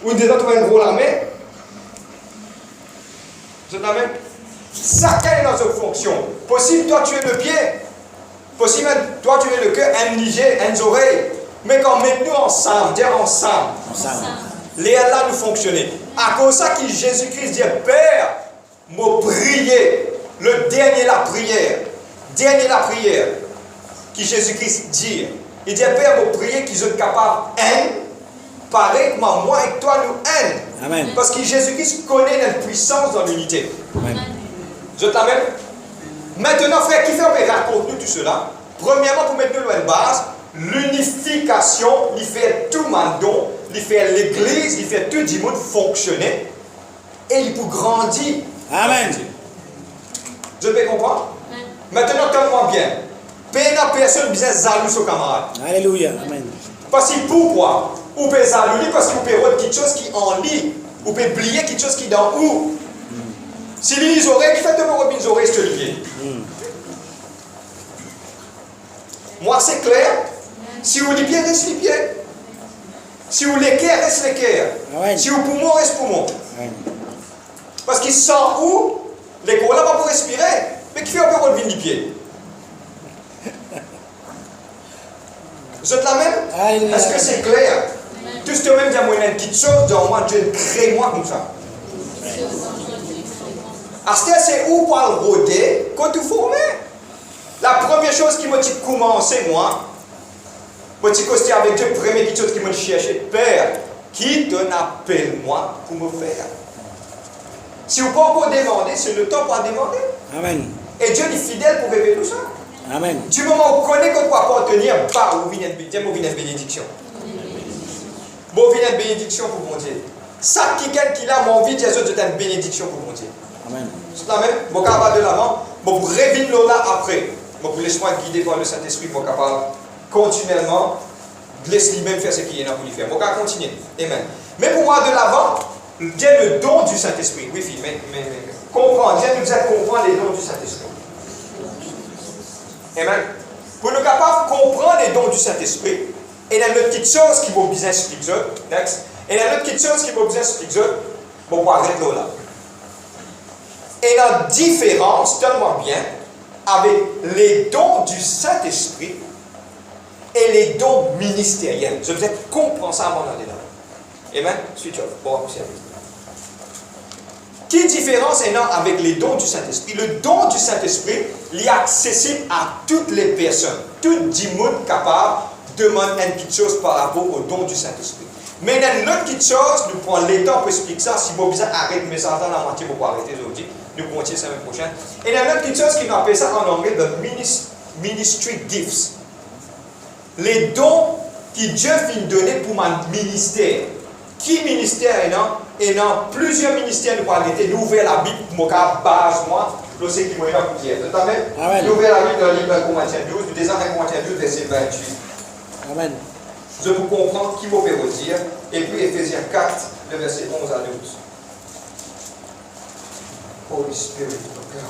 Ou déjà tu as une grosse armée. Je t'amène. Chacun est dans une fonction. Possible, toi tu es le pied. Possible, toi tu es le cœur, un niger, un oreilles. Mais quand mettons-nous ensemble, dire ensemble. Les là nous fonctionner. À cause de ça que Jésus-Christ dit, Père, m'a prié. Le dernier la prière. Dernier la prière. Que Jésus-Christ dit. Il dit, Père, m'a prié qu'ils soient capables d'aimer. Pareil, moi et toi nous aime. Amen. Parce que Jésus-Christ connaît notre puissance dans l'unité. Amen. Je t'amène. Maintenant, frère, qui fait raconte nous tout cela? Premièrement, pour mettre nous une base, l'unification, il fait tout mandon, il fait l'église, il fait tout le monde fonctionner et il peut grandir. Amen. Je peux comprendre? Maintenant, tellement bien. Personne ne besoin jaloux sur camarade. Alléluia. Amen. Parce que pourquoi? Ou peut jaloux parce que vous pouvez voir quelque chose qui en lit. Ou peut oublier quelque chose qui est dans où. Si les oreilles, faites-moi les oreilles, je te le dis. Moi, c'est clair. Si vous les pieds, reste les pieds. Si vous les cœurs, reste les cœurs. Si vous poumons, reste poumons. Parce qu'ils sont où? Les corps là, pas pour respirer. Mais qui fait un peu relever les pieds? Je te l'amène? Est-ce que c'est clair? Tout ce même dire moi une petite chose dans moi, Dieu crée moi comme ça. Astel c'est où pour le rôder quand tu formes. La première chose qui m'a dit commencer moi, petit costume avec Dieu, première petite chose qui m'a cherché, Père, qui te appelle moi pour me faire? Si vous ne pouvez pas demander, c'est le temps pour demander. Amen. Et Dieu est fidèle pour révéler tout ça. Amen. Du moment où vous connaissez qu'on peut appartenir, bah, vous venez une bénédiction. Vous venez une bénédiction pour mon Dieu. Ça, quelqu'un qui a mon vie, Jésus est une bénédiction pour mon Dieu. Amen. C'est la même. Mon capable de l'avant, vous révélez là après. Vous laissez-moi guider par le Saint-Esprit, mon capable continuellement, laissez lui-même faire ce qu'il y a pour lui faire. Mon capable continuer. Amen. Mais pour moi, de l'avant, Dieu le don du Saint-Esprit. Oui, fille, mais comprendre. Dieu nous aide à comprendre les dons du Saint-Esprit. Amen. Pour nous capables de comprendre les dons du Saint-Esprit, il y a une autre petite chose qui va bien expliquer. Next. Il y a une autre petite chose qui va bien expliquer. Bon, on va arrêter là. Et la différence, donne-moi bien, avec les dons du Saint-Esprit et les dons ministériels. Je vous ai compris ça à mon endroit. Amen. Switch off. Bon, vous savez. Quelle différence est avec les dons du Saint-Esprit? Le don du Saint-Esprit est accessible à toutes les personnes. Tout le monde capable demande une petite chose par rapport au don du Saint-Esprit. Mais il y a une autre petite chose, nous prenons le temps pour expliquer ça. Si vous avez arrêter mes entendre la moitié pour arrêter aujourd'hui, nous continuons la semaine prochaine. Et il y a une autre petite chose qui nous appelle ça en anglais the ministry gifts. Les dons que Dieu vient donner pour mon ministère. Qui ministère est là? Et dans plusieurs ministères, nous parlons de l'ouvrir la Bible pour mon base, moi, je sais qu'il m'a eu la poussière. L'ouvrir la Bible dans le livre 1 Corinthiens 12, nous disons 1 Corinthiens 12, verset 28. Amen. Je vous comprends qui vous veut dire. Et puis Éphésiens 4, le verset 11 à 12. Holy Spirit of God.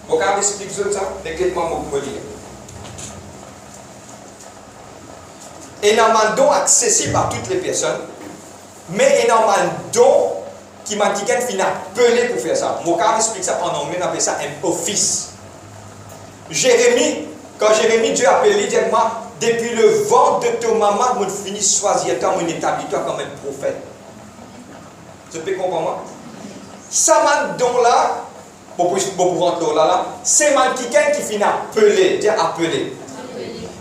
Vous pouvez expliquer ça? Déclètement, vous pouvez lire. Et il y a un don accessible à toutes les personnes, mais il y a un don qui m'a appelé pour faire ça. Mon cas explique ça en anglais, on appelle ça un office. Jérémie, quand Jérémie, Dieu a appelé, il dit moi, depuis le ventre de ton maman, je finis choisir toi, je établis toi comme un prophète. Tu peux comprendre? Ça m'a don là, pour rentrer là, c'est quelqu'un qui finit appelé, dire appelé.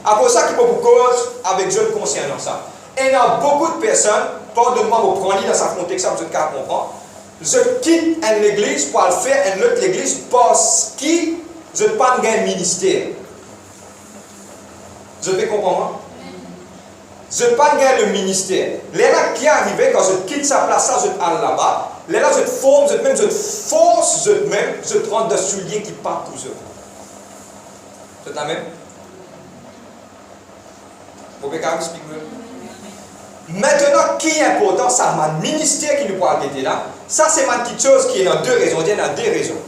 Après ça, qui peut vous cause avec Dieu concernant ça. Et il y a beaucoup de personnes, pardonne-moi, vous prenez dans sa contexte, vous êtes capable de comprendre. Je quitte une église pour aller faire une autre église parce que je n'ai pas un ministère. Je peux comprendre? Je n'ai pas le ministère. Les gens qui arrivent, quand je quitte sa place, je aller là-bas. Les gens, je forme, je force, je prends des souliers qui partent pour eux. C'est la même? Vous pouvez quand même expliquer? Maintenant, qui est important? Ça, mon ministère qui nous parle d'être là. Ça, c'est ma petite chose qui est dans deux raisons. Il y en a deux raisons.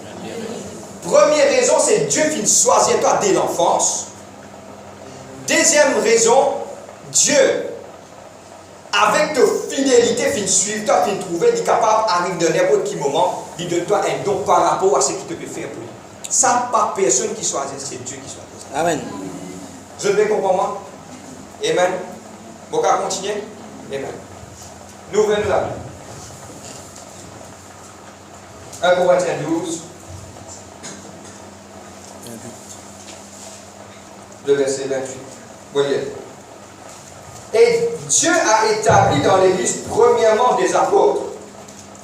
Première raison, c'est Dieu qui choisit toi dès l'enfance. Deuxième raison, Dieu, avec ta fidélité, fin suivre, fin trouver, il est capable d'arriver dans n'importe quel moment, il donne toi un don par rapport à ce qu'il te peut faire pour lui. Ça, pas personne qui choisit, c'est Dieu qui choisit. Amen. Je vais comprendre moi? Amen. Vous pouvez continuer? Amen. Nous venons là. 1 Corinthiens 12. Le verset 28. Voyez. Et Dieu a établi dans l'Église premièrement des apôtres,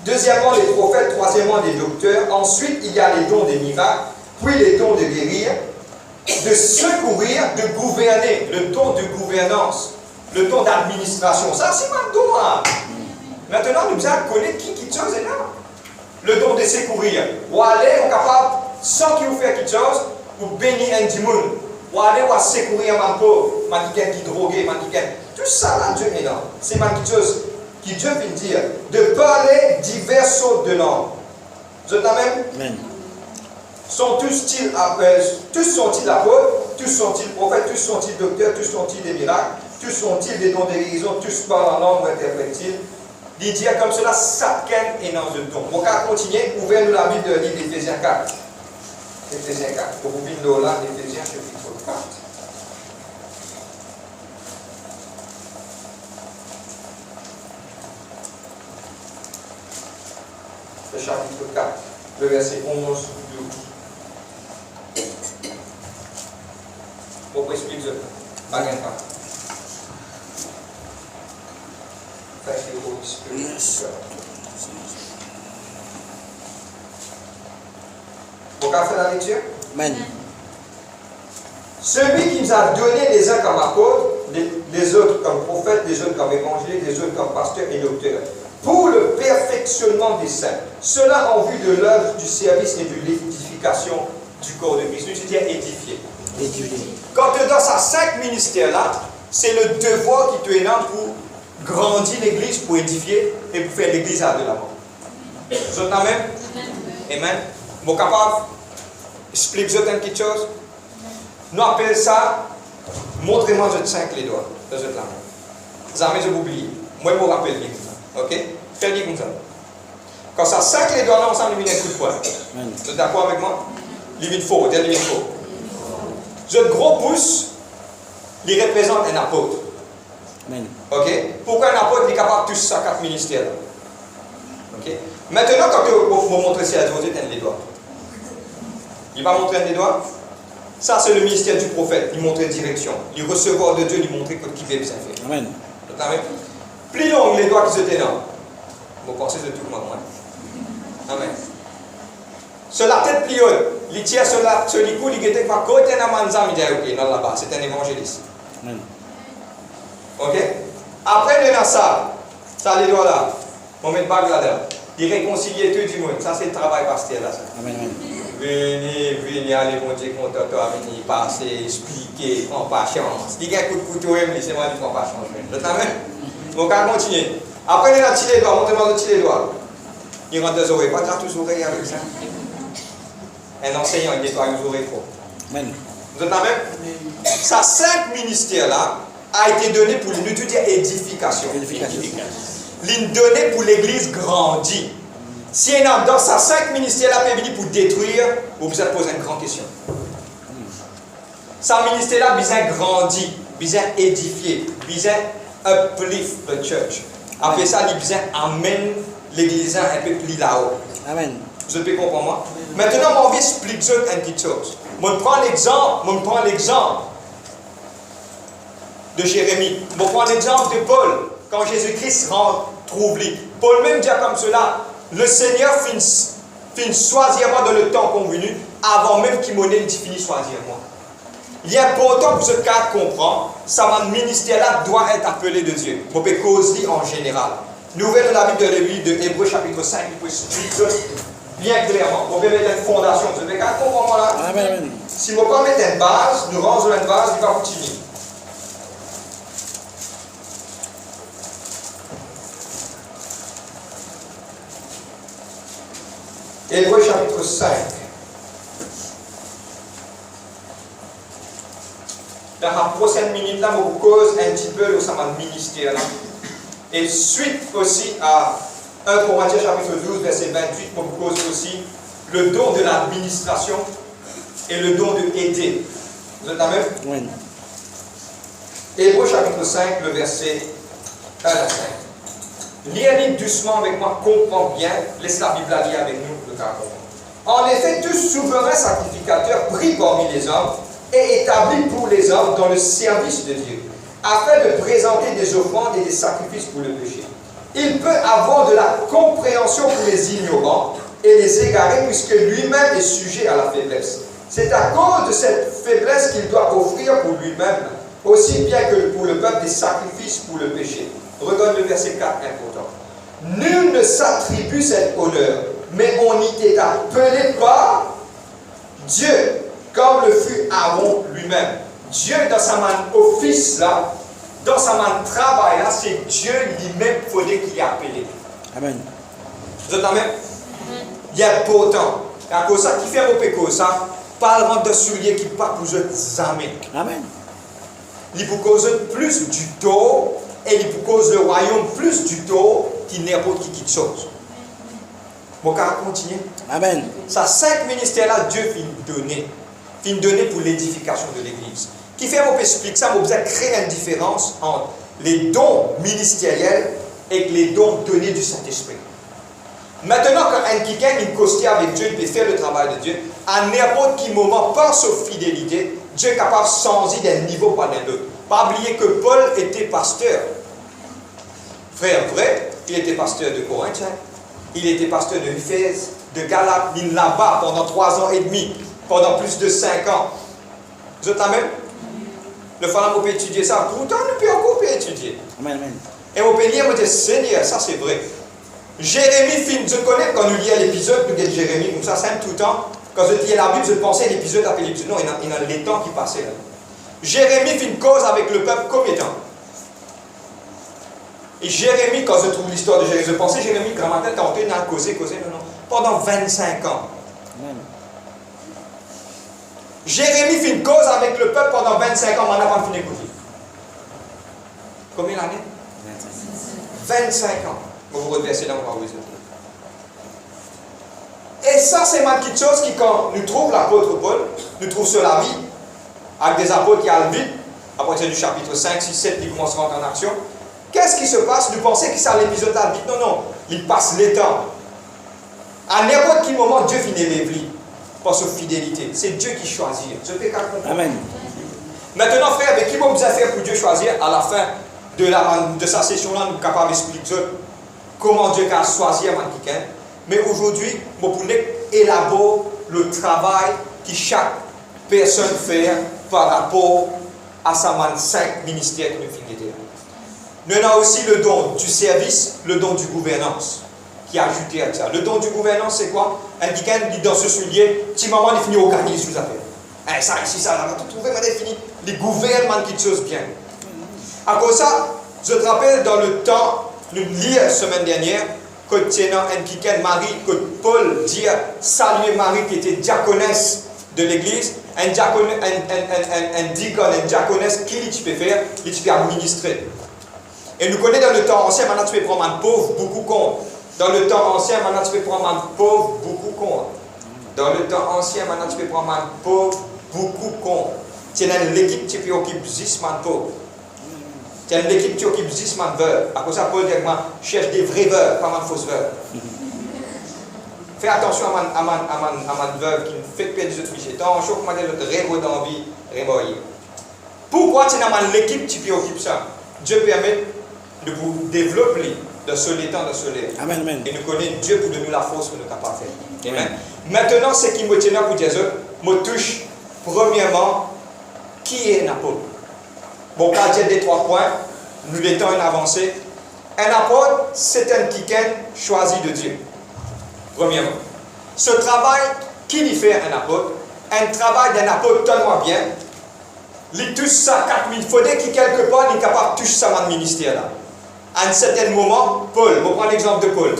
deuxièmement les prophètes, troisièmement des docteurs, ensuite il y a les dons des miracles, puis les dons de guérir, de secourir, de gouverner, le don de gouvernance, le don d'administration. Ça c'est un don. Hein? Maintenant nous devons connaître qui chose est là. Le don de secourir. Ou aller, on est capable, sans qu'il vous fasse quelque chose, pour bénir un dimoun. Ou aller, ou secourir un pauvre, un qui est drogué, un qui est... Tout ça là, Dieu est là. C'est quelque chose qui Dieu veut dire. De parler divers sortes de langues. Vous êtes là même? Amen. Tous sont-ils apôtres, tous sont-ils prophètes, tous sont-ils docteurs, tous sont-ils des miracles, tous sont-ils des dons de guérison, tous parlent en langue ou interprètent-ils. Il dit comme cela, chacun est dans un don. On va continuer, ouvrez-nous la Bible de livre d'Éphésiens 4. Éphésiens 4. Pour vous venir là, Éphésiens chapitre 4. Le chapitre 4, le verset 11, 12. Pour expliquer ça. Pas. Thank you, Holy Spirit. Yes. Vous pouvez faire la lecture? Amen. Celui qui nous a donné les uns comme apôtres, les autres comme prophètes, les autres comme évangélistes, les autres comme pasteurs et docteurs, pour le perfectionnement des saints, cela en vue de l'œuvre du service et de l'édification du corps de Christ. C'est-à-dire édifier. Quand tu es dans ces 5 ministères-là, c'est le devoir qui te est là pour grandir l'église, pour édifier et pour faire l'église à de l'avant. Vous êtes là même? Amen. Vous êtes capable? Explique-vous quelque chose? Nous appelons ça, montrez-moi de 5 les doigts. Vous êtes là même. Jamais je vous oublie. Moi, je vous rappelle bien ça. Ok? Faites bien comme ça. Quand ça 5 les doigts là, ensemble, il y a un coup de poing. Vous êtes d'accord avec moi? Limite faux, limite faux. Ce gros pouce, il représente un apôtre. Amen. Ok? Pourquoi un apôtre est capable de toucher ça 4 ministères? Ok? Maintenant, quand vous montrez ça à José, les doigts. Il va montrer un des doigts. Ça, c'est le ministère du prophète. Il montre une direction. Il recevoir de Dieu, il montre qui veut bien faire. Amen. Plus long les doigts qui se ténant. Vous pensez de tout le monde. Amen. Sur la tête plus haute, il tient sur le cou, il était pas côté d'un manzam, il dit ok, non là-bas, c'est un évangéliste. Amen. Ok? Après, de ça les doigts là, on met une bague là-dedans. Il réconcilie tout le monde. Ça, c'est le travail pasteur là. Amen. Venez, allez, mon Dieu, content, venir passer, expliquer, prends pas chance. Il y a un coup de couteau, laissez-moi dire, prends pas chance. Le temps même. Donc, on va continuer. Après, il a tiré les doigts, montrez-moi de tirer les doigts. Il rentre deux oreilles, pas de tous oreilles avec ça. Un enseignant, il nettoie les oreilles trop. Amen. Vous êtes là même? Ça, 5 ministères-là a été donné pour une édification. Donné pour l'église grandie. Si il y a dans ces 5 ministères-là peut venir pour détruire, vous poser une grande question. Ces ministères-là besoin grandir, besoin édifier, besoin uplift the church. Après ça, il besoin amener l'église un peu plus là-haut. Amen. Vous pouvez comprendre moi? Maintenant, on va expliquer une petite chose. Je prends l'exemple de Jérémie. Je prends l'exemple de Paul. Quand Jésus-Christ trouve lui. Paul même dit comme cela, le Seigneur finit choisir moi dans le temps convenu, avant même qu'il m'en ait fini choisir moi. Il est important pour ce cas de comprendre, ça ministère-là doit être appelé de Dieu. On peut causer en général. Nouvelle de la Bible de l'Église de Hébreux chapitre 5, il peut expliquer bien clairement. On peut mettre une fondation. Vous avez qu'à comprendre là. Amen. Si on peut mettre une base, nous rangeons une base, il va continuer. Hébreux chapitre 5. dans la prochaine minute, là, je vous cause un petit peu sur le ministère. Là. Et suite aussi à 1 Corinthiens chapitre 12, verset 28, je vous cause aussi le don de l'administration et le don de aider. Vous êtes la même? Oui. Hébreux chapitre 5, le verset 1 à 5. Lisez doucement avec moi, comprends bien, laisse la Bible lire avec nous, le cas. En effet, tout souverain sacrificateur pris parmi les hommes est établi pour les hommes dans le service de Dieu, afin de présenter des offrandes et des sacrifices pour le péché. Il peut avoir de la compréhension pour les ignorants et les égarés, puisque lui-même est sujet à la faiblesse. C'est à cause de cette faiblesse qu'il doit offrir pour lui-même, aussi bien que pour le peuple, des sacrifices pour le péché. Regarde le verset 4, important. Nul ne s'attribue cet honneur, mais on y est appelé par Dieu, comme le fut Aaron lui-même. Dieu, dans sa main office là, dans sa main travail là, c'est Dieu lui-même qu'il faudrait qu'il ait appelé. Amen. Vous êtes la même? Il y a pourtant, à cause ça qui fait au péco ça, parle de souliers qui pas pour jamais. Amen. Il pour cause plus du taux et il pour cause le royaume plus du taux qui n'importe qui quitte chose. Bon, car continuer. Amen. Ça 5 ministères là, Dieu finit donner pour l'édification de l'Église. Qui fait qu'on explique ça, on peut créer une différence entre les dons ministériels et les dons donnés du Saint-Esprit. Maintenant, quand un qui gagne une costille avec Dieu, il peut faire le travail de Dieu, à n'importe quel moment, par sa fidélité, Dieu est capable de changer d'un niveau par d'un autre. Pas oublier que Paul était pasteur. Frère vrai, il était pasteur de Corinthiens, il était pasteur de Éphèse, de Galate, il là-bas pendant 3 ans et demi, pendant plus de 5 ans. Vous êtes la même? Le fallait peut étudier ça, pourtant nous pouvons encore étudier. Amen. Amen. Et on peut lire, on dit Seigneur, ça c'est vrai. Jérémie, je connais quand nous lisons l'épisode, nous disons Jérémie, comme ça, c'est tout le temps. Quand je lisais la Bible, je pensais à l'épisode après l'épisode. Non, il y a les temps qui passaient là. Jérémie fait une cause avec le peuple combien de temps? Et Jérémie, quand je trouve l'histoire de Jérémie, je pensais Jérémie, grand matin, tenté d'en causer, non. Pendant 25 ans. Amen. Jérémie fait une cause avec le peuple pendant 25 ans, mais on n'a pas fini d'écouter. Combien d'années? 25 ans. Vous reversez dans le Et ça, c'est ma petite chose qui, quand nous trouvons l'apôtre Paul, nous trouvons sur la vie, avec des apôtres qui allent vite, à partir du chapitre 5, 6, 7, ils commencent à rentrer en action. Qu'est-ce qui se passe? Nous pensons que ça l'épisode là vite. Non, il passe les temps. À n'importe quel moment, Dieu finit les vies par sa fidélité. C'est Dieu qui choisit. Je peux comprendre. Amen. Maintenant, frère, avec qui vous avez faire pour Dieu choisir? À la fin de sa session-là, nous sommes capables d'expliquer comment Dieu a choisi avant quelqu'un. Mais aujourd'hui, vous pouvez élaborer le travail que chaque personne fait par rapport à sa main 5 ministères que nous finissons. Nous avons aussi le don du service, le don du gouvernance, qui est ajouté à ça. Le don du gouvernance, c'est quoi? Un quelqu'un dit dans ce soulier, petit moment, il finit au gagner sous affaire. Ça, ici, ça, là, tout trouver, mais il finit. Les gouvernements qui chose bien. À cause de ça, je te rappelle dans le temps, nous lisons la semaine dernière, que tenant un quelqu'un Marie, que Paul dit saluer Marie qui était diaconesse de l'église, un diaconesse qui tu peux faire, tu peux administrer. Et nous connaissons dans le temps ancien, maintenant tu peux prendre un pauvre, beaucoup compte. Dans le temps ancien, maintenant tu peux prendre un pauvre, beaucoup compte. Dans le temps ancien, maintenant tu peux prendre un pauvre, beaucoup compte. Tu as l'équipe qui occupe 10 man pauvres. Tu as l'équipe qui occupe 10 man veuves. À cause de ça, Paul dit cherche des vrais veuves, pas man fausses veuves. Fais attention à man veuve qui ne fait pas des autres fichiers. Tant chaud comment dire l'autre rémo d'envie, rémoyer. Pourquoi tu as l'équipe qui occupe ça? Dieu permet de vous développer de ce temps, de ce lait. Amen, amen. Et nous connaissons Dieu pour donner la force que nous sommes capables de faire. Amen. Maintenant, ce qui me tient pour dire, me touche, premièrement, qui est un apôtre? Bon, quand j'ai des 3 points, nous l'étons en avancé. Un apôtre, c'est un quelqu'un choisi de Dieu. Premièrement. Ce travail, qui lui fait un apôtre? Un travail d'un apôtre tellement bien. Il touche ça 4000. Il faudrait qu'il quelque part, il est capable de toucher ça dans le ministère là. À un certain moment, Paul, on prend l'exemple de Paul.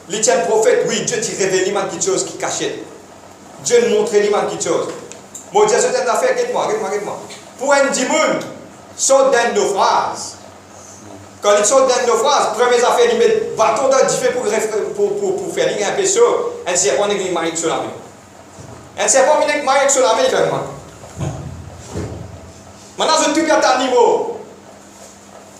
Il tient le prophète, oui, Dieu t'y révèle quelque chose qui cachait. Dieu nous montre quelque chose. Moi, je dis, c'est une affaire, regarde-moi. pour un dimoun, saute d'un naufrage. Quand il saute d'un naufrage, première affaire, il met bâton dans le feu pour faire un pécho, un serpent n'est pas marié sur la main. Un serpent n'est pas marié sur la main, quand même. Maintenant, je tout bien animaux.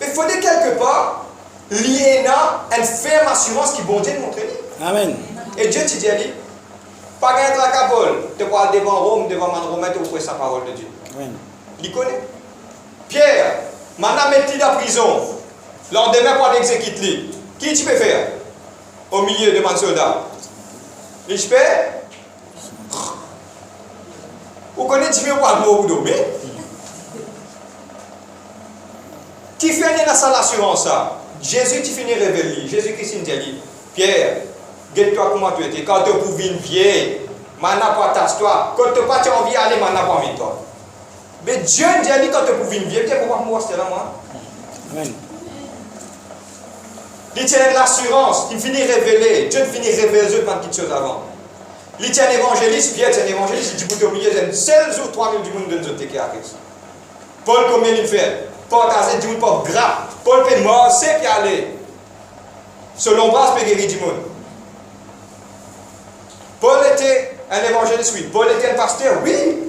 Mais il faut dire quelque part, l'IENA, elle ferme assurance qui bon Dieu nous montre. Amen. Et Dieu te dit, pas gagner la capole, tu vas devant Rome, devant man Romain, tu vas sa parole de Dieu. Amen. Il connaît. Pierre, maintenant mettez la prison. Lendemain, pour l'exécuter. Qui tu peux faire? Au milieu de mon soldat. Et je peux? Vous connaissez, tu veux pas le mot ou mais qui fait une l'assurance? Jésus, tu finis révélé. Jésus-Christ dit, Pierre, guette-toi comment tu étais. Quand tu es pour une vieille, maintenant pas tasse-toi. Quand tu n'as pas envie d'aller, maintenant pas envie de toi. Mais Dieu dit quand tu es pour une vieille, tu es pour moi, c'est là moi. Amen. Il tient l'assurance, il finit révélé. Dieu finit révélé les autres petites choses avant. Il tient l'évangéliste, Pierre tient l'évangéliste, il dit pour te oublier, c'est un seul jour, 3000 du monde de nous qui a Paul, combien il fait? Paul a dit, pas grave. Paul peut mort, c'est puis aller. Selon bras, peut guérir du monde. Paul était un évangéliste, oui. Paul était un pasteur, oui.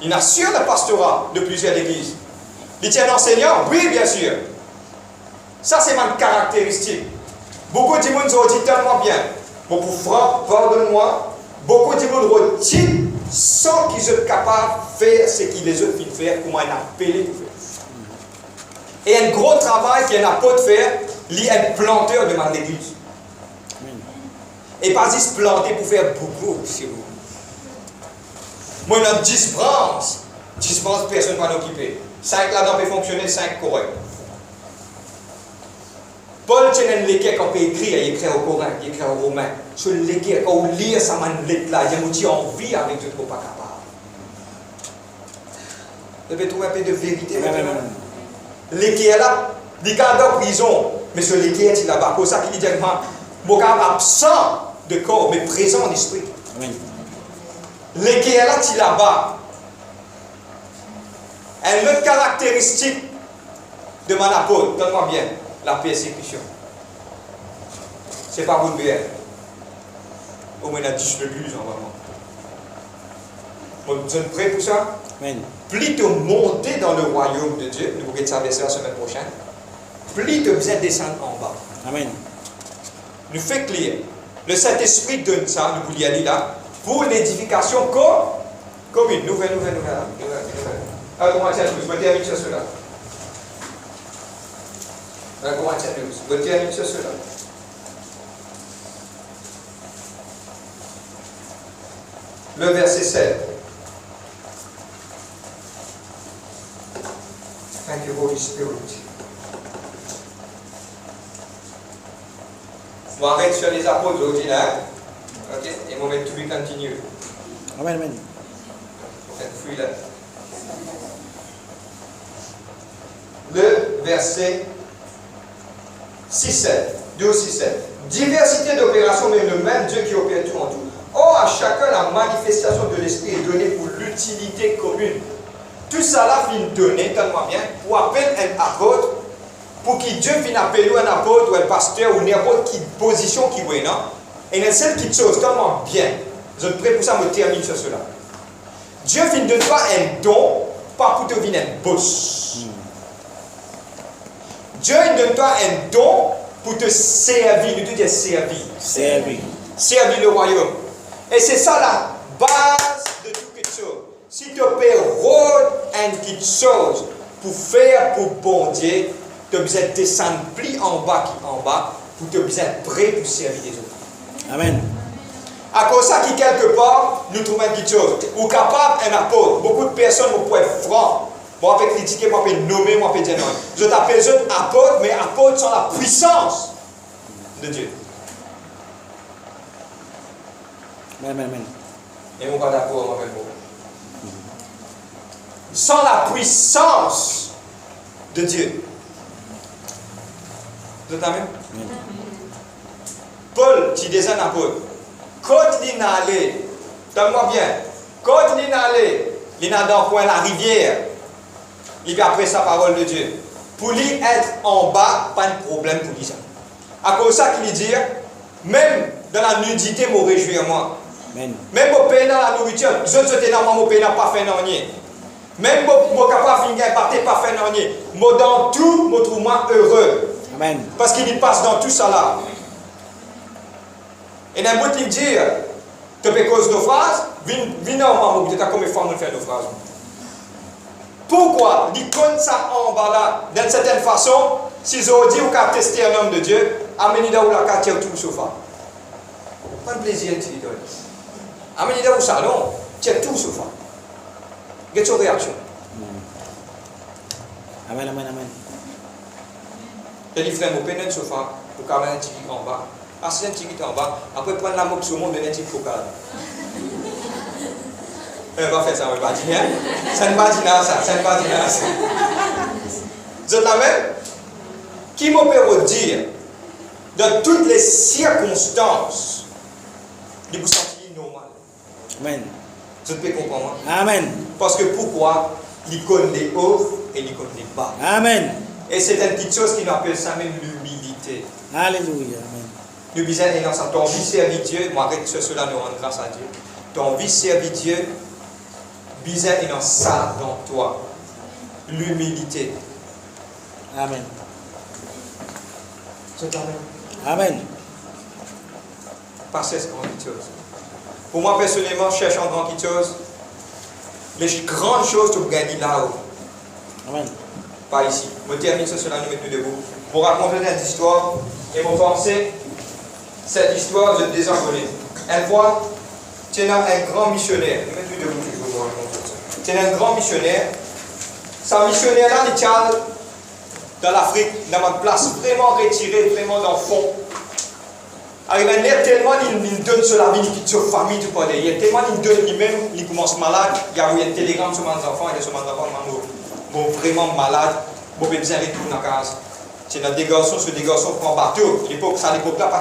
Il assure le pastorat de plusieurs églises. Il tient un enseignant, oui, bien sûr. Ça, c'est ma caractéristique. Beaucoup de monde ont dit tellement bien. Bon, pour frappe, pardonne-moi. Beaucoup de monde retiennent sans qu'ils soient capables de faire ce qu'ils les autres finissent faire, comment ils appellent pour faire. Et un gros travail qu'il y a un apôtre faire, il est un planteur de mon église. Et pas juste planter pour faire beaucoup chez vous. Moi, on a 10 branches. 10 branches, personne ne va l'occuper. 5 là-dedans peuvent fonctionner, 5 corrects. Paul tient un légué qu'on peut écrire, il écrit au Corin, il écrit au Romain. Ce légué, quand on lit ça, il là, il y a envie avec ce qu'on n'est pas capable. Vous devez trouver un peu de vérité. Légué est là, il garde en prison, mais ce légué est là-bas. Pour ça qu'il dit mon gars absent de corps, mais présent en esprit. Légué est là, il est là-bas. Une autre caractéristique de mon apôtre, donne-moi bien. La persécution. C'est pas votre bien. Au moins, il y a 10 l'église en vraiment. Vous êtes prêts pour ça? Amen. Plus tu monter dans le royaume de Dieu, nous allons savoir ça la semaine prochaine, plus tu besoin descendre en bas. Amen. Nous fait clair. Le Saint-Esprit donne ça, nous vous y aller là, pour l'édification commune. Nouvelle. Alors, comment tiens, je vais terminer sur cela. Corinthiens 12. Vous terminez sur cela. Le verset 7. Thank you, Holy Spirit. On arrête sur les apôtres ordinaires. Ok? Et on va tout lui continue. Amen. Amen. Fuis là. Le verset 6-7, 12-6-7. Diversité d'opérations, mais le même Dieu qui opère tout en tout. Or, à chacun, la manifestation de l'Esprit est donnée pour l'utilité commune. Tout ça là finit donné, tellement bien, pour appeler un apôtre, pour que Dieu finisse appeler un apôtre ou un pasteur ou n'importe quelle position qui est là. Et il y a celle qui chose tellement bien. Je suis prêt pour ça, me termine sur cela. Dieu finit de toi un don, pas pour te venir un boss. Dieu donne toi un don pour te servir. Nous te disons servir. Servir. Servir le royaume. Et c'est ça la base de toute quelque chose. Si tu peux rôle une petite chose pour faire pour bon Dieu, tu as besoin de descendre plus en bas, pour te besoin d'être prêt pour servir les autres. Amen. À cause de ça, qui quelque part, nous trouvons une petite chose. Ou capable, un apôtre. Beaucoup de personnes vont être francs. Moi, je peux critiquer, moi, je peux nommer, moi, je peux dire non. Je t'appelle les autres apôtres, mais apôtres sont la puissance de Dieu. Amen. Et mon pas d'accord, moi, je sans la puissance de Dieu. Vous êtes amen? Paul, tu es un apôtre. Quand il est allé, donne-moi bien, quand il est allé, il est dans le coin de la rivière. il va après sa parole de Dieu. Pour lui être en bas, pas de problème pour lui ça. À cause de ça qu'il dit, même dans la nudité, je me réjouis moi. Amen. Même si je paye dans la nourriture, je ne sais pas si je pas fait rien. Même si je ne capable de faire pas fait rien. Mais dans tout, je trouve moi heureux. Amen. Parce qu'il passe dans tout ça là. Et dans le bout, il dit, tu peux cause de phrases, viens en bas, tu as combien de fois faire de phrases. Pourquoi? Il compte ça en bas là, d'une certaine façon, si je dis ou qu'à tester un homme de Dieu, amenez là où la carte tout le sofa. Pas de plaisir, tu dis. Amenez là au salon, check tout le sofa. Quelle est ta réaction? Amen, amen, amen. Je dis, frère, mon le sofa, pour qu'à un petit en bas. Assis un petit en bas, après prendre la moque sur le monde, donner un petit focal. On va faire ça, on va dire. Ça ne va dire ça, ça ne va dire ça. Vous êtes la même? Qui me peut dire, dans toutes les circonstances, de vous sentir normal? Amen. Vous pouvez comprendre? Amen. Parce que pourquoi? Il connaît les hauts et il connaît les bas. Amen. Et c'est une petite chose qui nous appelle ça même l'humilité. Alléluia. Amen. Nous disons, dans ça, ton vie servir Dieu, moi, avec cela, nous rendons grâce à Dieu. Ton vie servir Dieu, bizarre et dans ça dans toi. L'humilité. Amen. C'est quand même. Amen. Pas cette grande chose. Pour moi, personnellement, je cherche en grande chose. Les grandes choses que vous gagnez là-haut. Amen. Pas ici. Je termine sur cela, nous mettons debout. Pour raconter une histoire et vous pensez, cette histoire, je désenvolée. Une fois, tu es un grand missionnaire. Nous mettons debout toujours pour raconter ça. Tu es un grand missionnaire. Ce missionnaire-là, il tient dans l'Afrique, dans une place vraiment retirée, vraiment dans le fond. Alors, il est tellement, il donne sur la vie, il quitte sa famille, tout pas il est tellement, il donne lui-même, il commence malade, il y a un télégramme sur mes enfants, il y a sur mes enfants, vraiment malade, il a besoin de retourner à la case. C'est dans des garçons, sur des garçons qui prennent bateau. À l'époque-là, pas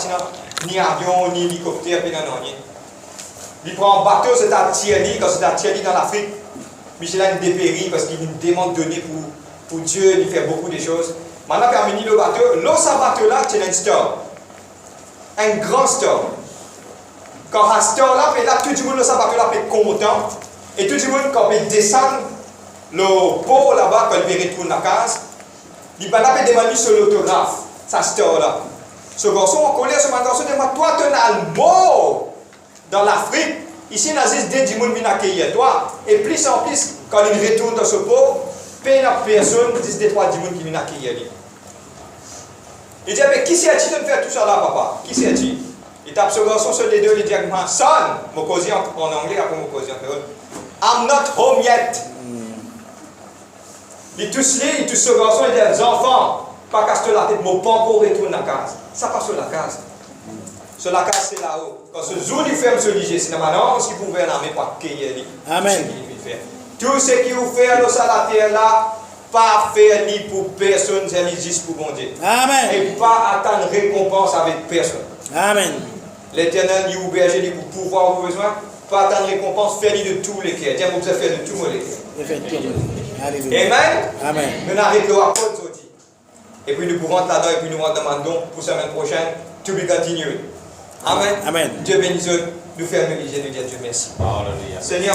ni avion, ni hélicoptère, ni rien. Il prend un bateau, c'est à Thierry, quand c'est à Thierry dans l'Afrique. Michel a dépéri parce qu'il nous demande de donner pour Dieu, il fait beaucoup de choses. Maintenant, quand il a mis le bateau, ce bateau-là, c'est un store. Un grand store. Quand à ce store-là, tout le monde, ce bateau-là, est content. Et tout le monde, quand il descend le pont là-bas, quand il retourne à la case, il va demander sur l'autographe, ça store-là. Ce garçon, on connaît ce garçon, demande, toi, tu as le mot dans l'Afrique. Ici, il y a des gens qui viennent accueillir toi. Et plus en plus, quand il retourne dans ce pot, peine à personne, il y a des trois gens qui viennent accueillir lui. Il dit, mais qui c'est-il de faire tout ça là, papa? Qui c'est-il? Il tape ce garçon sur les deux, il dit, son, mon cousin en anglais, après mon cousin en créole, I'm not home yet. Il touche lui, il touche ce garçon, il dit, les enfants, pas casse la tête, mon pas encore retourne à la case. Ça passe sur la case. Sur la case, c'est là-haut. Quand ce jour, il ferme ce lit, c'est maintenant ce qu'il pouvait l'amener pour accueillir lui. Amen. Tout ce qu'il fait dans la terre là, pas faire ni pour personne, c'est juste pour bon Dieu. Amen. Et pas attendre récompense avec personne. Amen. L'Éternel dit au berger pour pouvoir vos besoins, pas attendre récompense, faire de tous les cœurs. Tiens, vous faire de tous les cœurs. Effectivement. Alléluia. Amen. Amen. Nous n'arrêtons pas aujourd'hui. Et puis nous pouvons là-dedans et puis nous demandons pour la semaine prochaine, to be continued. Amen. Amen. Dieu bénisse nous. Nous fermons les yeux, nous disons Dieu merci. Hallelujah. Seigneur.